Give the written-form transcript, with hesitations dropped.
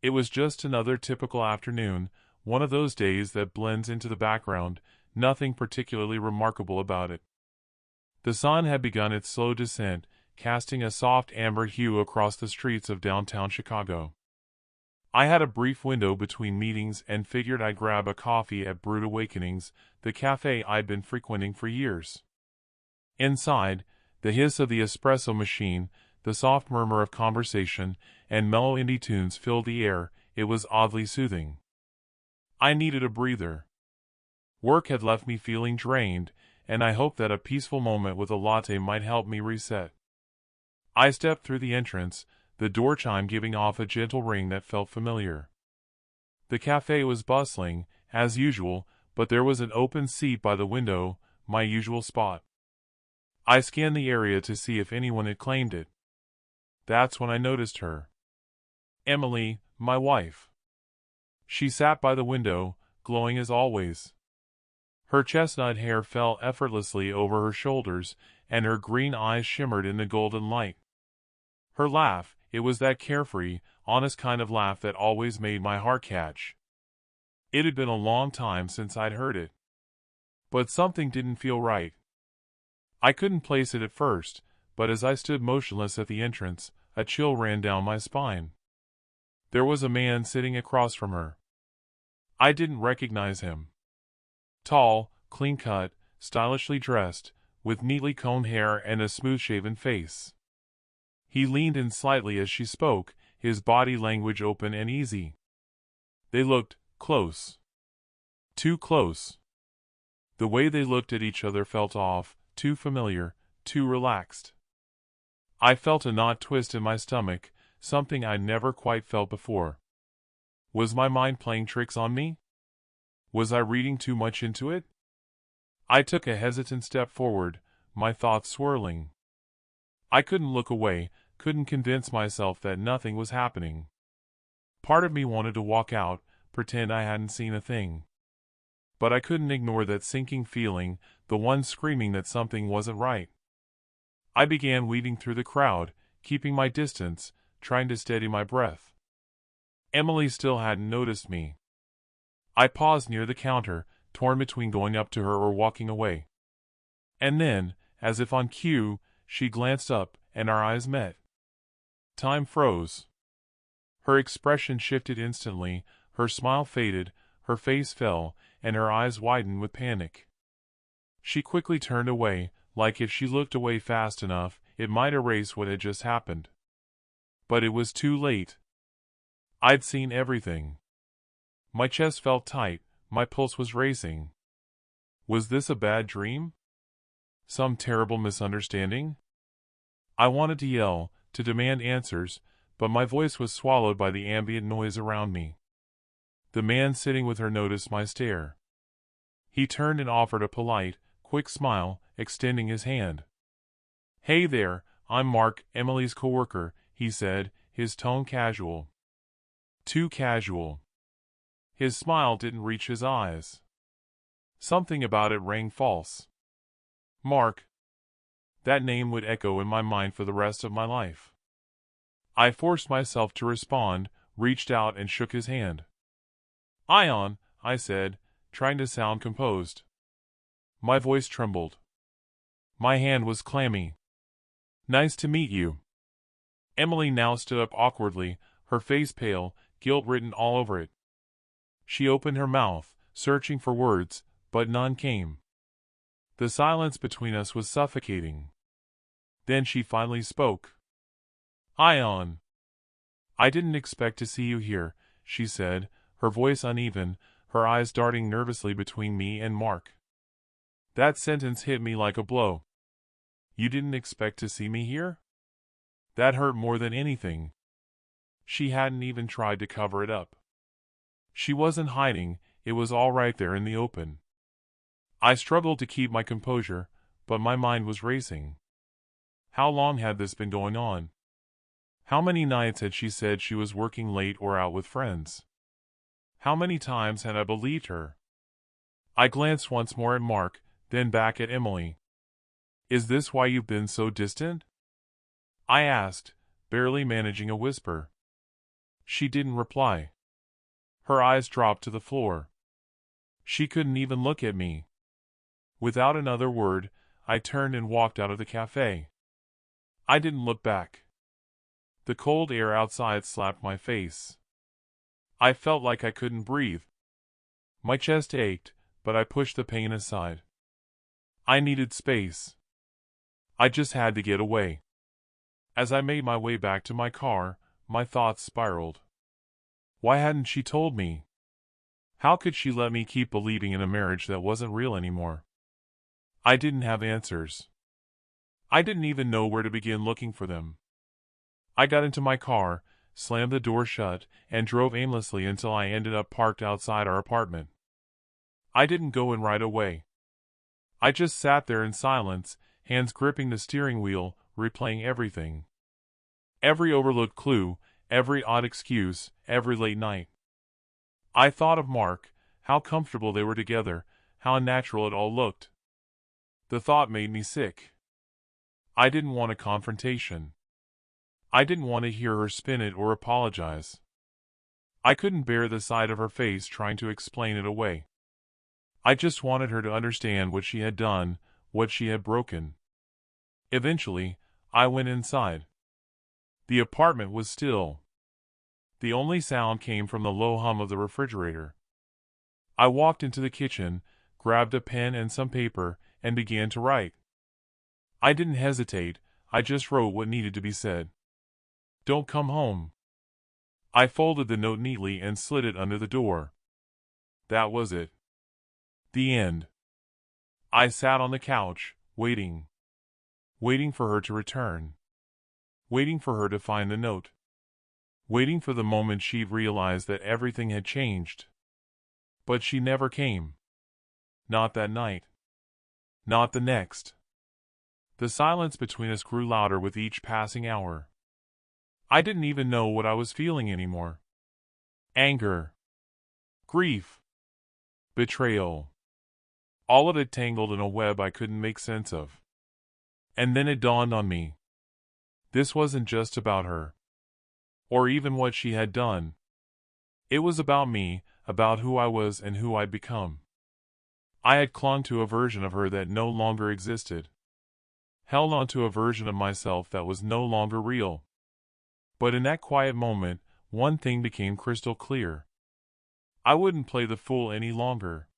It was just another typical afternoon, one of those days that blends into the background, nothing particularly remarkable about it. The sun had begun its slow descent, casting a soft amber hue across the streets of downtown Chicago. I had a brief window between meetings and figured I'd grab a coffee at Brewed Awakenings, the cafe I'd been frequenting for years. Inside, the hiss of the espresso machine, the soft murmur of conversation, and mellow indie tunes filled the air. It was oddly soothing. I needed a breather. Work had left me feeling drained, and I hoped that a peaceful moment with a latte might help me reset. I stepped through the entrance, the door chime giving off a gentle ring that felt familiar. The cafe was bustling, as usual, but there was an open seat by the window, my usual spot. I scanned the area to see if anyone had claimed it. That's when I noticed her. Emily, my wife. She sat by the window, glowing as always. Her chestnut hair fell effortlessly over her shoulders, and her green eyes shimmered in the golden light. Her laugh, it was that carefree, honest kind of laugh that always made my heart catch. It had been a long time since I'd heard it. But something didn't feel right. I couldn't place it at first, but as I stood motionless at the entrance, a chill ran down my spine. There was a man sitting across from her. I didn't recognize him. Tall, clean-cut, stylishly dressed, with neatly combed hair and a smooth-shaven face. He leaned in slightly as she spoke, his body language open and easy. They looked close. Too close. The way they looked at each other felt off, too familiar, too relaxed. I felt a knot twist in my stomach, something I'd never quite felt before. Was my mind playing tricks on me? Was I reading too much into it? I took a hesitant step forward, my thoughts swirling. I couldn't look away, couldn't convince myself that nothing was happening. Part of me wanted to walk out, pretend I hadn't seen a thing. But I couldn't ignore that sinking feeling, the one screaming that something wasn't right. I began weaving through the crowd, keeping my distance, trying to steady my breath. Emily still hadn't noticed me. I paused near the counter, torn between going up to her or walking away. And then, as if on cue, she glanced up, and our eyes met. Time froze. Her expression shifted instantly, her smile faded, her face fell, and her eyes widened with panic. She quickly turned away, like if she looked away fast enough, it might erase what had just happened. But it was too late. I'd seen everything. My chest felt tight, my pulse was racing. Was this a bad dream? Some terrible misunderstanding? I wanted to yell, to demand answers, but my voice was swallowed by the ambient noise around me. The man sitting with her noticed my stare. He turned and offered a polite, quick smile, extending his hand. "Hey there, I'm Mark, Emily's coworker," he said, his tone casual. Too casual. His smile didn't reach his eyes. Something about it rang false. Mark. That name would echo in my mind for the rest of my life. I forced myself to respond, reached out and shook his hand. "Ion," I said, trying to sound composed. My voice trembled. My hand was clammy. "Nice to meet you." Emily now stood up awkwardly, her face pale, guilt written all over it. She opened her mouth, searching for words, but none came. The silence between us was suffocating. Then she finally spoke. "Ion. I didn't expect to see you here," she said, her voice uneven, her eyes darting nervously between me and Mark. That sentence hit me like a blow. You didn't expect to see me here? That hurt more than anything. She hadn't even tried to cover it up. She wasn't hiding, it was all right there in the open. I struggled to keep my composure, but my mind was racing. How long had this been going on? How many nights had she said she was working late or out with friends? How many times had I believed her? I glanced once more at Mark, then back at Emily. "Is this why you've been so distant?" I asked, barely managing a whisper. She didn't reply. Her eyes dropped to the floor. She couldn't even look at me. Without another word, I turned and walked out of the cafe. I didn't look back. The cold air outside slapped my face. I felt like I couldn't breathe. My chest ached, but I pushed the pain aside. I needed space. I just had to get away. As I made my way back to my car, my thoughts spiraled. Why hadn't she told me? How could she let me keep believing in a marriage that wasn't real anymore? I didn't have answers. I didn't even know where to begin looking for them. I got into my car, slammed the door shut, and drove aimlessly until I ended up parked outside our apartment. I didn't go in right away. I just sat there in silence, hands gripping the steering wheel, replaying everything. Every overlooked clue, every odd excuse, every late night. I thought of Mark, how comfortable they were together, how unnatural it all looked. The thought made me sick. I didn't want a confrontation. I didn't want to hear her spin it or apologize. I couldn't bear the sight of her face trying to explain it away. I just wanted her to understand what she had done, what she had broken. Eventually, I went inside. The apartment was still. The only sound came from the low hum of the refrigerator. I walked into the kitchen, grabbed a pen and some paper, and began to write. I didn't hesitate, I just wrote what needed to be said. Don't come home. I folded the note neatly and slid it under the door. That was it. The end. I sat on the couch, waiting. Waiting for her to return. Waiting for her to find the note. Waiting for the moment she'd realize that everything had changed. But she never came. Not that night. Not the next. The silence between us grew louder with each passing hour. I didn't even know what I was feeling anymore. Anger. Grief. Betrayal. All of it tangled in a web I couldn't make sense of. And then it dawned on me. This wasn't just about her. Or even what she had done. It was about me, about who I was and who I'd become. I had clung to a version of her that no longer existed. Held on to a version of myself that was no longer real. But in that quiet moment, one thing became crystal clear. I wouldn't play the fool any longer.